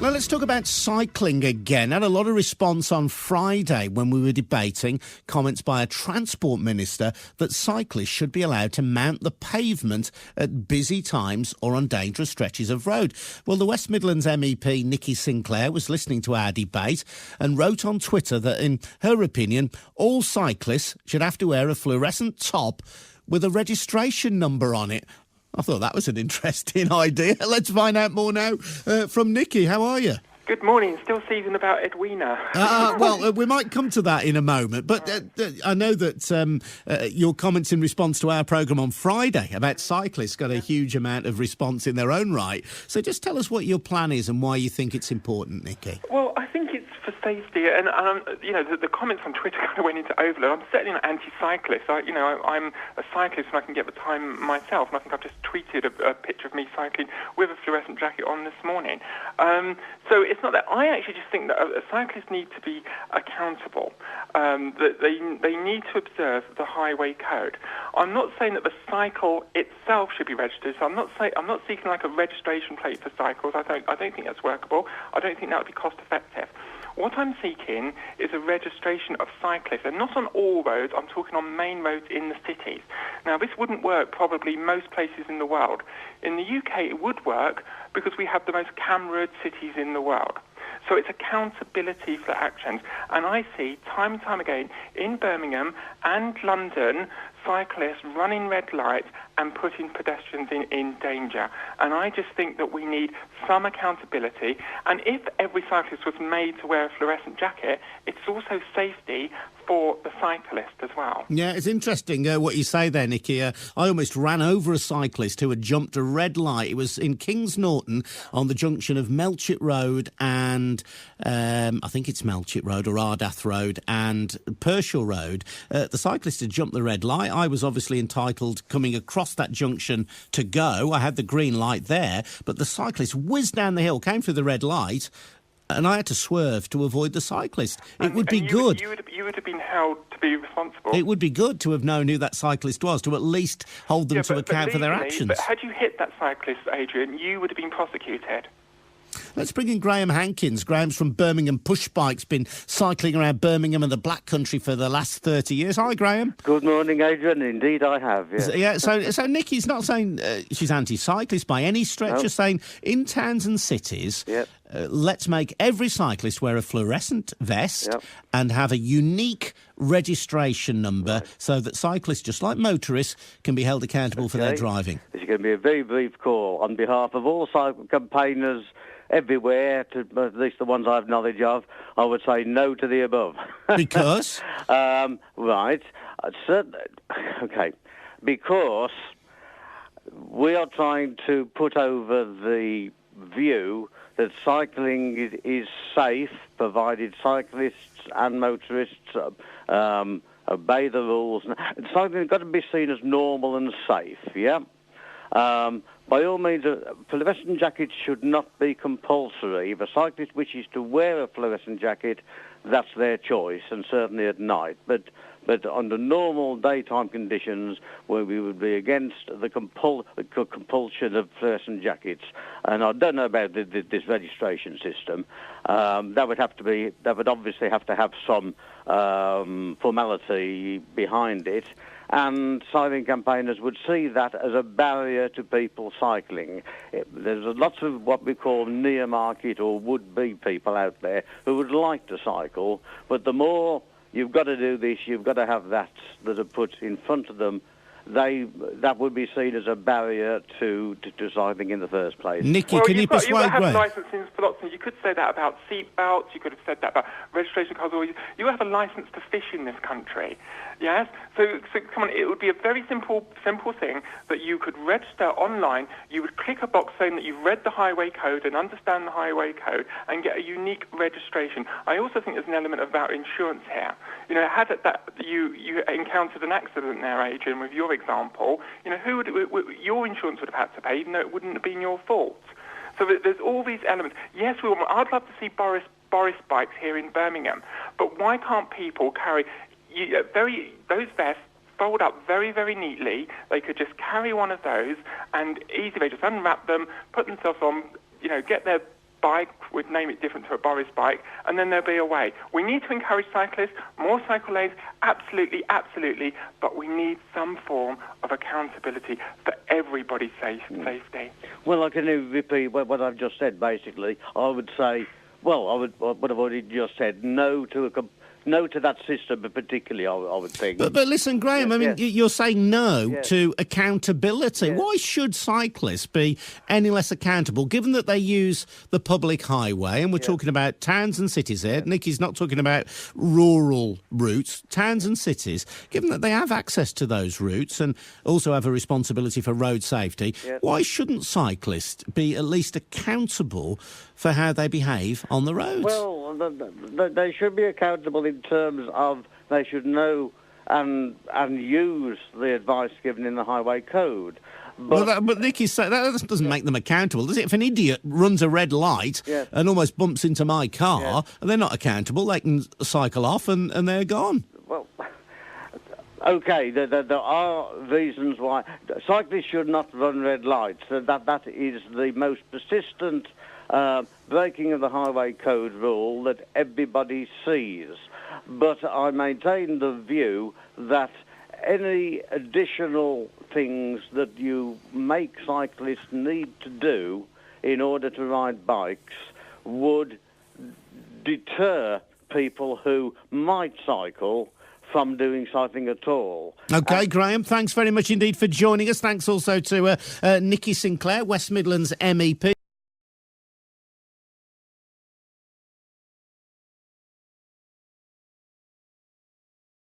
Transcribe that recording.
Well, let's talk about cycling again. Had a lot of response on Friday when we were debating comments by a transport minister that cyclists should be allowed to mount the pavement at busy times or on dangerous stretches of road. Well, the West Midlands MEP Nikki Sinclaire was listening to our debate and wrote on Twitter that, in her opinion, all cyclists should have to wear a fluorescent top with a registration number on it. I thought that was an interesting idea. Let's find out more now from Nikki. How are you? Good morning. Still seething about Edwina. We might come to that in a moment. But I know that your comments in response to our programme on Friday about cyclists got a huge amount of response in their own right. So just tell us what your plan is and why you think it's important, Nikki. Well, I think it's for safety. And the comments on Twitter kind of went into overload. I'm certainly not anti-cyclist. I'm a cyclist and I can get the time myself. And I think I've just tweeted a picture of me cycling with a fluorescent jacket on this morning. So it's not that. I actually just think that cyclists need to be accountable, that they need to observe the highway code. I'm not saying that the cycle itself should be registered, so I'm not seeking like a registration plate for cycles. I don't think that's workable. I don't think that would be cost effective. What I'm seeking is a registration of cyclists, and not on all roads. I'm talking on main roads in the cities. Now, this wouldn't work probably most places in the world. In the UK, it would work because we have the most cameraed cities in the world. So it's accountability for actions. And I see time and time again in Birmingham and London cyclists running red lights and putting pedestrians in danger. And I just think that we need some accountability. And if every cyclist was made to wear a fluorescent jacket, it's also safety for the cyclist as well. Yeah, it's interesting what you say there, Nikki. I almost ran over a cyclist who had jumped a red light. It was in Kings Norton on the junction of Melchett Road and I think it's Melchett Road or Ardath Road and Pershall Road. The cyclist had jumped the red light. I was obviously entitled coming across that junction to go. I had the green light there, but the cyclist whizzed down the hill, came through the red light, and I had to swerve to avoid the cyclist. It would be good. You would have been held to be responsible. It would be good to have known who that cyclist was, to at least hold them to account for their actions. But had you hit that cyclist, Adrian, you would have been prosecuted. Let's bring in Graham Hankins. Graham's from Birmingham Push Bikes, been cycling around Birmingham and the Black Country for the last 30 years. Hi, Graham. Good morning, Adrian. Indeed, I have, yes. So Nikki's not saying she's anti-cyclist by any stretch. No. Just saying in towns and cities, Yep. Let's make every cyclist wear a fluorescent vest Yep. and have a unique registration number so that cyclists, just like motorists, can be held accountable for their driving. This is going to be a very brief call on behalf of all cycle campaigners everywhere, to at least the ones I have knowledge of. I would say no to the above. Because? Right. Okay. Because we are trying to put over the view that cycling is safe, provided cyclists and motorists obey the rules. Cycling has got to be seen as normal and safe, yeah? By all means, a fluorescent jacket should not be compulsory. If a cyclist wishes to wear a fluorescent jacket, that's their choice, and certainly at night. But under normal daytime conditions, where we would be against the compulsion of fluorescent jackets, and I don't know about this registration system. That would obviously have to have some formality behind it. And cycling campaigners would see that as a barrier to people cycling. There's lots of what we call near-market or would-be people out there who would like to cycle, but the more you've got to do this, you've got to have that are put in front of them, that would be seen as a barrier to cycling in the first place. Nikki, can you persuade Graham? You have licences for lots of things. You could say that about seat belts. You could have said that about registration cards. Or you have a licence to fish in this country. Yes? So come on, it would be a very simple thing that you could register online. You would click a box saying that you've read the highway code and understand the highway code and get a unique registration. I also think there's an element about insurance here. Had that you encountered an accident there, Adrian, with your example, your insurance would have had to pay, even though it wouldn't have been your fault. So there's all these elements. Yes, I'd love to see Boris bikes here in Birmingham, but why can't people carry those vests fold up very, very neatly? They could just carry one of those and easily just unwrap them, put themselves on, get their bike would name it different to a Boris bike, and then there'll be a way. We need to encourage cyclists, more cycle lanes, absolutely, absolutely, but we need some form of accountability for everybody's safety. Well, I can repeat what I've just said, basically. I would say, what I've already just said, no to that system, but particularly, I would think. But listen, Graham, you're saying no to accountability. Yes. Why should cyclists be any less accountable, given that they use the public highway, and we're talking about towns and cities here. Nikki's not talking about rural routes, towns and cities. Given that they have access to those routes and also have a responsibility for road safety, why shouldn't cyclists be at least accountable for how they behave on the roads? Well, they should be accountable in terms of they should know and use the advice given in the highway code. But Nikki's saying that doesn't make them accountable, does it? If an idiot runs a red light and almost bumps into my car, they're not accountable. They can cycle off and they're gone. Well, okay, there are reasons why cyclists should not run red lights. That is the most persistent breaking of the highway code rule that everybody sees. But I maintain the view that any additional things that you make cyclists need to do in order to ride bikes would deter people who might cycle from doing cycling at all. OK, Graham, thanks very much indeed for joining us. Thanks also to Nikki Sinclaire, West Midlands MEP.